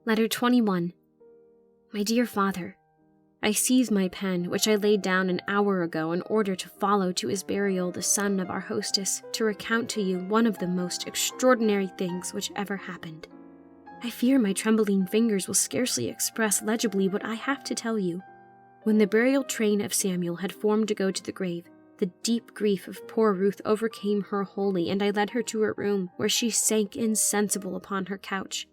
Letter 21. My dear father, I seized my pen, which I laid down an hour ago in order to follow to his burial the son of our hostess, to recount to you one of the most extraordinary things which ever happened. I fear my trembling fingers will scarcely express legibly what I have to tell you. When the burial train of Samuel had formed to go to the grave, the deep grief of poor Ruth overcame her wholly, and I led her to her room, where she sank insensible upon her couch.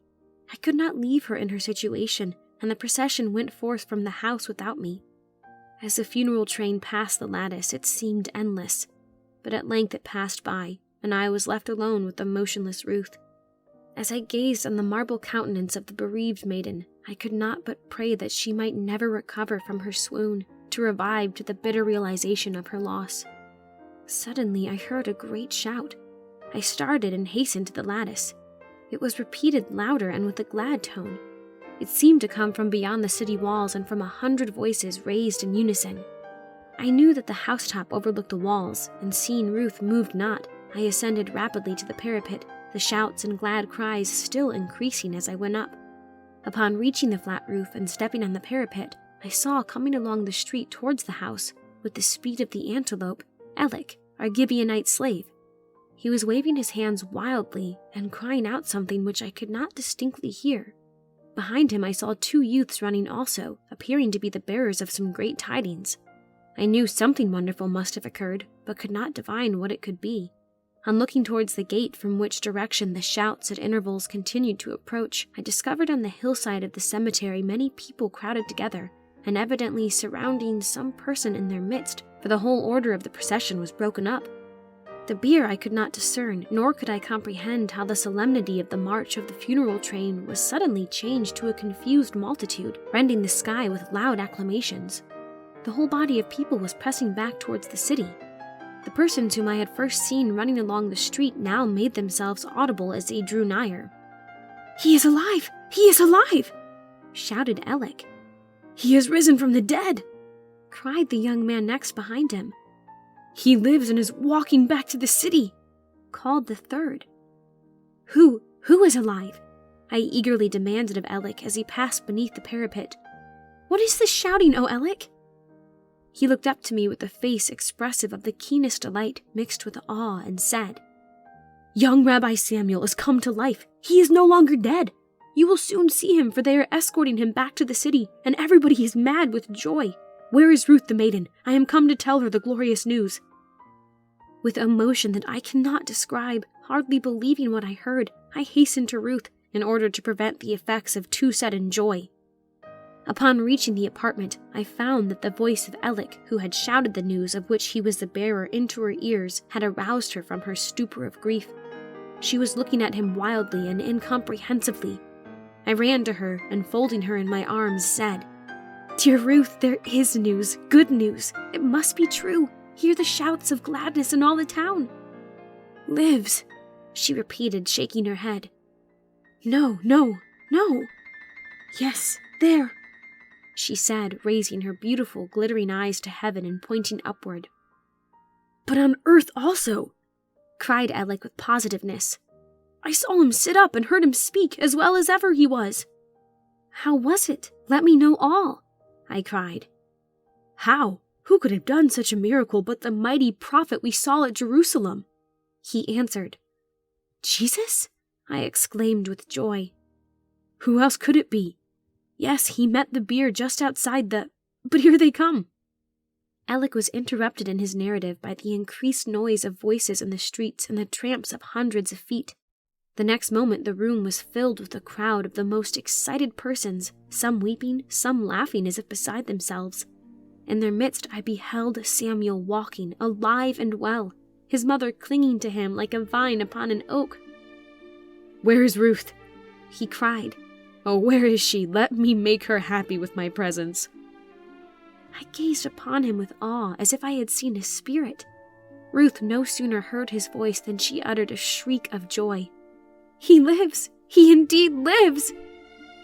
I could not leave her in her situation, and the procession went forth from the house without me. As the funeral train passed the lattice, it seemed endless, but at length it passed by, and I was left alone with the motionless Ruth. As I gazed on the marble countenance of the bereaved maiden, I could not but pray that she might never recover from her swoon, to revive to the bitter realization of her loss. Suddenly I heard a great shout. I started and hastened to the lattice. It was repeated louder and with a glad tone. It seemed to come from beyond the city walls and from 100 voices raised in unison. I knew that the housetop overlooked the walls, and seeing Ruth moved not, I ascended rapidly to the parapet, the shouts and glad cries still increasing as I went up. Upon reaching the flat roof and stepping on the parapet, I saw coming along the street towards the house, with the speed of the antelope, Elic, our Gibeonite slave. He was waving his hands wildly and crying out something which I could not distinctly hear. Behind him I saw 2 youths running also, appearing to be the bearers of some great tidings. I knew something wonderful must have occurred, but could not divine what it could be. On looking towards the gate from which direction the shouts at intervals continued to approach, I discovered on the hillside of the cemetery many people crowded together, and evidently surrounding some person in their midst, for the whole order of the procession was broken up. The bier I could not discern, nor could I comprehend how the solemnity of the march of the funeral train was suddenly changed to a confused multitude, rending the sky with loud acclamations. The whole body of people was pressing back towards the city. The persons whom I had first seen running along the street now made themselves audible as they drew nigher. "He is alive! He is alive!" shouted Elic. "He has risen from the dead!" cried the young man next behind him. "He lives and is walking back to the city!" called the third. Who is alive?" I eagerly demanded of Elic as he passed beneath the parapet. "What is this shouting, O Elic?" He looked up to me with a face expressive of the keenest delight mixed with awe and said, "Young Rabbi Samuel is come to life. He is no longer dead. You will soon see him, for they are escorting him back to the city, and everybody is mad with joy. Where is Ruth the maiden? I am come to tell her the glorious news." With emotion that I cannot describe, hardly believing what I heard, I hastened to Ruth in order to prevent the effects of too sudden joy. Upon reaching the apartment, I found that the voice of Elic, who had shouted the news of which he was the bearer into her ears, had aroused her from her stupor of grief. She was looking at him wildly and incomprehensibly. I ran to her, and folding her in my arms, said, "Dear Ruth, there is news, good news. It must be true. Hear the shouts of gladness in all the town." "Lives," she repeated, shaking her head. No. "Yes, there," she said, raising her beautiful, glittering eyes to heaven and pointing upward. "But on earth also," cried Elic with positiveness. "I saw him sit up and heard him speak as well as ever he was." "How was it? Let me know all," I cried. "How? Who could have done such a miracle but the mighty prophet we saw at Jerusalem?" he answered. "Jesus?" I exclaimed with joy. "Who else could it be? Yes, he met the bier just outside but here they come." Elic was interrupted in his narrative by the increased noise of voices in the streets and the tramps of hundreds of feet. The next moment the room was filled with a crowd of the most excited persons, some weeping, some laughing as if beside themselves. In their midst I beheld Samuel walking, alive and well, his mother clinging to him like a vine upon an oak. "Where is Ruth?" he cried. "Oh, where is she? Let me make her happy with my presence." I gazed upon him with awe, as if I had seen a spirit. Ruth no sooner heard his voice than she uttered a shriek of joy. "He lives! He indeed lives!"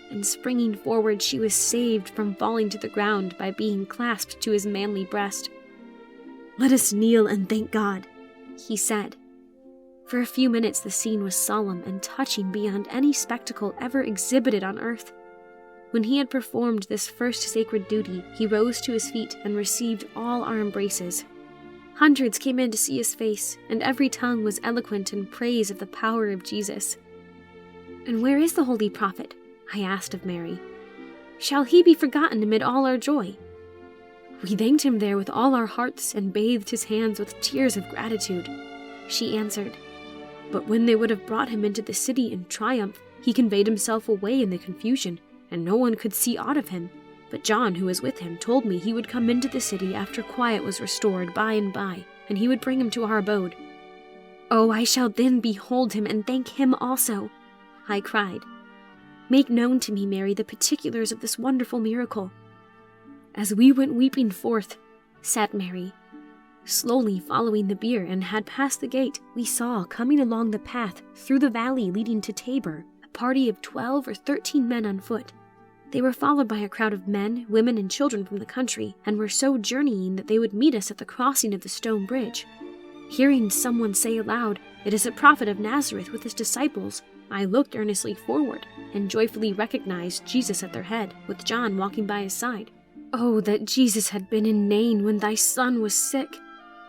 And springing forward, she was saved from falling to the ground by being clasped to his manly breast. "Let us kneel and thank God," he said. For a few minutes the scene was solemn and touching beyond any spectacle ever exhibited on earth. When he had performed this first sacred duty, he rose to his feet and received all our embraces. Hundreds came in to see his face, and every tongue was eloquent in praise of the power of Jesus. "And where is the holy prophet?" I asked of Mary. "Shall he be forgotten amid all our joy?" "We thanked him there with all our hearts and bathed his hands with tears of gratitude," she answered. "But when they would have brought him into the city in triumph, he conveyed himself away in the confusion, and no one could see aught of him. But John, who was with him, told me he would come into the city after quiet was restored by and by, and he would bring him to our abode." "Oh, I shall then behold him and thank him also," I cried. "Make known to me, Mary, the particulars of this wonderful miracle." "As we went weeping forth," said Mary, "slowly following the bier and had passed the gate, we saw, coming along the path through the valley leading to Tabor, a party of 12 or 13 men on foot. They were followed by a crowd of men, women, and children from the country, and were so journeying that they would meet us at the crossing of the stone bridge. Hearing someone say aloud, 'It is a prophet of Nazareth with his disciples,' I looked earnestly forward, and joyfully recognized Jesus at their head, with John walking by his side. 'Oh, that Jesus had been in Nain when thy son was sick,'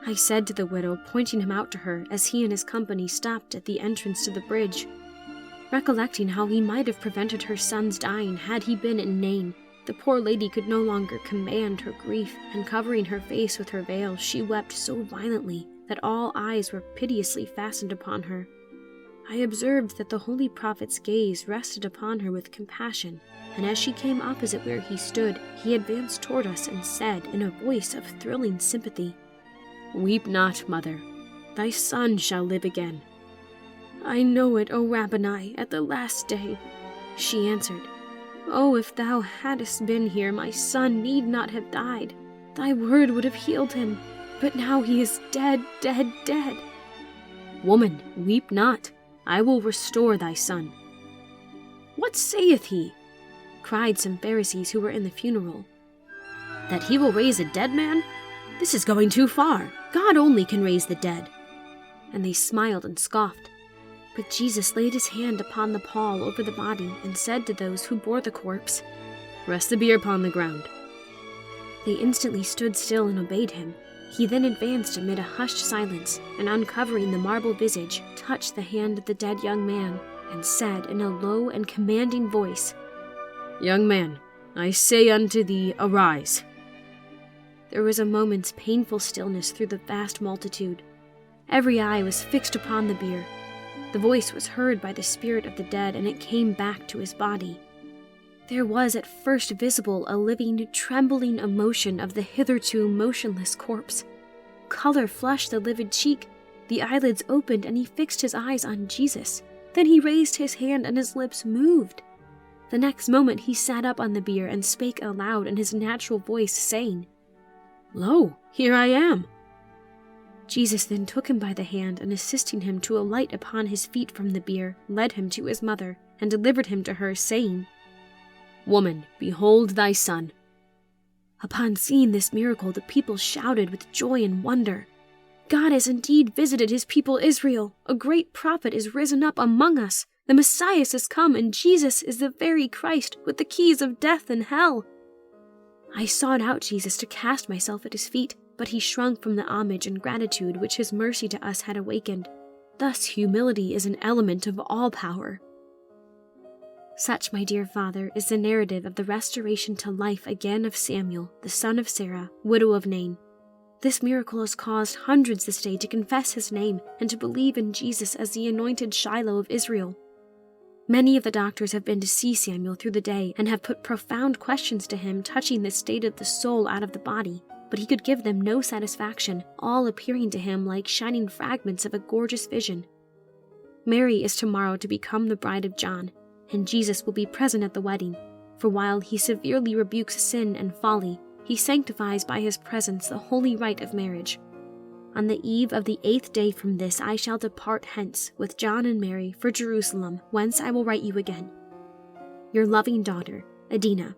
I said to the widow, pointing him out to her as he and his company stopped at the entrance to the bridge. Recollecting how he might have prevented her son's dying had he been in Nain, the poor lady could no longer command her grief, and covering her face with her veil, she wept so violently that all eyes were piteously fastened upon her. I observed that the holy prophet's gaze rested upon her with compassion, and as she came opposite where he stood, he advanced toward us and said in a voice of thrilling sympathy, 'Weep not, mother. Thy son shall live again.' 'I know it, O Rabboni, at the last day,' she answered. 'Oh, if thou hadst been here, my son need not have died. Thy word would have healed him. But now he is dead, dead, dead.' 'Woman, weep not. I will restore thy son.' 'What saith he?' cried some Pharisees who were in the funeral. 'That he will raise a dead man? This is going too far. God only can raise the dead.' And they smiled and scoffed. But Jesus laid his hand upon the pall over the body and said to those who bore the corpse, 'Rest the bier upon the ground.' They instantly stood still and obeyed him. He then advanced amid a hushed silence, and uncovering the marble visage, touched the hand of the dead young man, and said in a low and commanding voice, 'Young man, I say unto thee, arise.' There was a moment's painful stillness through the vast multitude. Every eye was fixed upon the bier. The voice was heard by the spirit of the dead, and it came back to his body. There was at first visible a living, trembling emotion of the hitherto motionless corpse. Color flushed the livid cheek, the eyelids opened, and he fixed his eyes on Jesus. Then he raised his hand, and his lips moved. The next moment he sat up on the bier and spake aloud in his natural voice, saying, 'Lo, here I am.' Jesus then took him by the hand, and assisting him to alight upon his feet from the bier, led him to his mother, and delivered him to her, saying, 'Woman, behold thy son.' Upon seeing this miracle, the people shouted with joy and wonder. 'God has indeed visited his people Israel. A great prophet is risen up among us. The Messiah has come, and Jesus is the very Christ, with the keys of death and hell.' I sought out Jesus to cast myself at his feet, but he shrunk from the homage and gratitude which his mercy to us had awakened. Thus humility is an element of all power. Such, my dear father, is the narrative of the restoration to life again of Samuel, the son of Sarah, widow of Nain. This miracle has caused hundreds this day to confess his name and to believe in Jesus as the anointed Shiloh of Israel. Many of the doctors have been to see Samuel through the day and have put profound questions to him touching the state of the soul out of the body, but he could give them no satisfaction, all appearing to him like shining fragments of a gorgeous vision. Mary is tomorrow to become the bride of John, and Jesus will be present at the wedding, for while he severely rebukes sin and folly, he sanctifies by his presence the holy rite of marriage. On the eve of the 8th day from this I shall depart hence with John and Mary for Jerusalem, whence I will write you again. Your loving daughter, Adina.